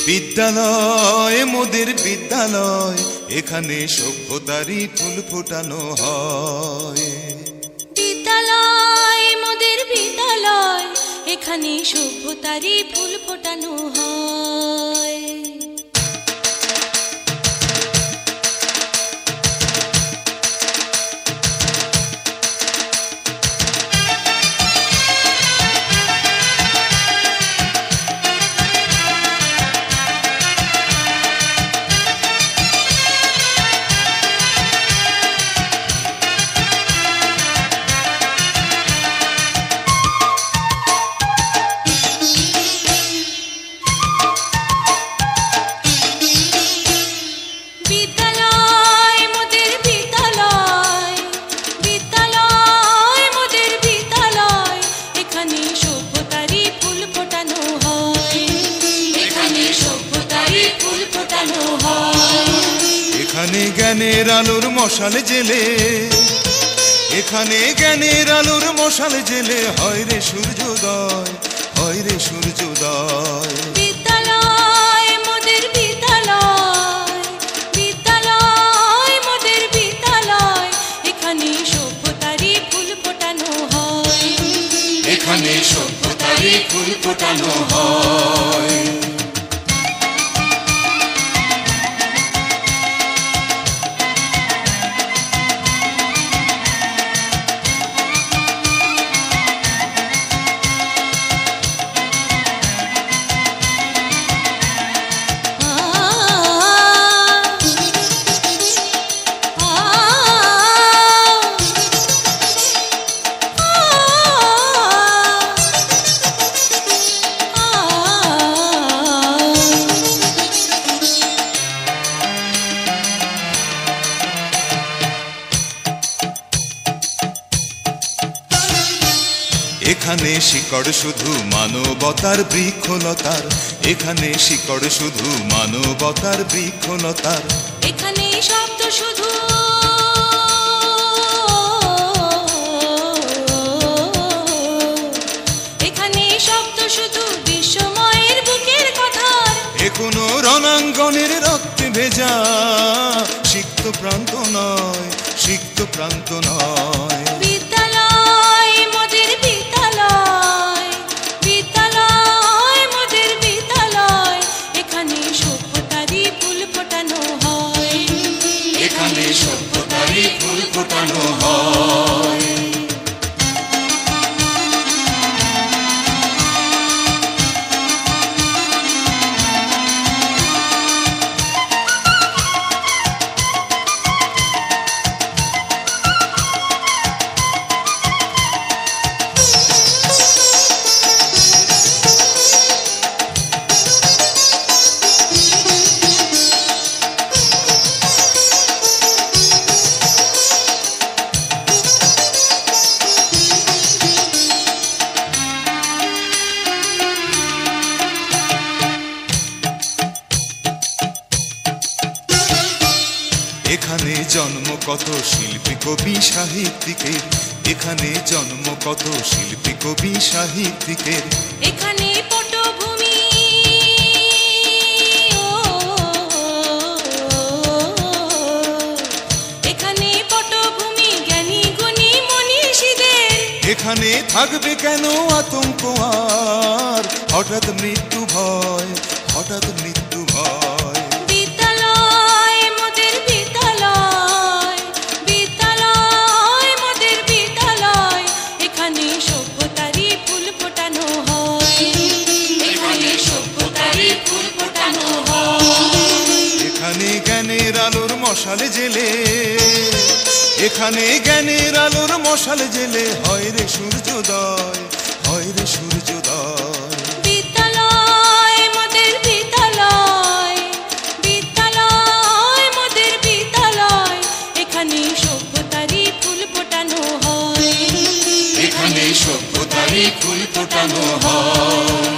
বিদ্যালয় মোদের বিদ্যালয়, এখানে সভ্যতারই ফুল ফোটানো হয়। বিদ্যালয় মোদের বিদ্যালয়, এখানে সভ্যতারই ফুল ফোটানো হয়। এখানে জ্ঞানের আলোর মশাল জেলে, এখানে জ্ঞানের আলোর মশাল জেলে হয় রে সূর্যোদয়, হয় রে সূর্যোদয়। বিদ্যালয় মোদের বিদ্যালয়, বিদ্যালয় মোদের বিদ্যালয়, এখানে সভ্যতারই ফুল ফোটানো হয়। এখানে সভ্যতারই ফুল ফোটানো হয়। এখানে শিকড় শুধু মানবতার বৃক্ষলতার, এখানে শিকড় শুধু মানবতার বৃক্ষলতার। এখানে শব্দ শুধু এখানে শব্দ শুধু বিশ্বময়ের বুকের কথার। এ কোনো রণাঙ্গনের রক্তে ভেজা সিক্ত প্রান্ত নয়, সিক্ত প্রান্ত নয়। বিদ্যালয় মোদের বিদ্যালয়, বিদ্যালয় মোদের বিদ্যালয়, এখানে সভ্যতারই ফুল ফোটানো হয়। এখানে সভ্যতারই ফুল ফোটানো হয়। এখানে জন্ম কত শিল্পী কবি সাহিত্যিকের, এখানে জন্ম কত শিল্পী কবি সাহিত্যিকের। এখানে পটভূমি এখানে পটভূমি জ্ঞানী গুণী মনীষীদের। এখানে থাকবে কেন আতঙ্ক আর হঠাৎ মৃত্যু ভয়, হঠাৎ মৃত্যু ভয়। বিদ্যালয় মোদের বিদ্যালয়, বিদ্যালয় মোদের বিদ্যালয়, এখানে সভ্যতারই ফুল ফোটানো হয়। এখানে সভ্যতারই ফুল ফোটানো হয়। এখানে জ্ঞানের আলোর মশাল জেলে, এখানে জ্ঞানের আলোর মশাল জেলে হয় রে সূর্যোদয়, হয় রে সূর্যোদয়। বিদ্যালয় মোদের বিদ্যালয়, বিদ্যালয় মোদের বিদ্যালয়, এখানে সভ্যতারই ফুল ফোটানো হয়। এখানে সভ্যতারই ফুল ফোটানো হয়।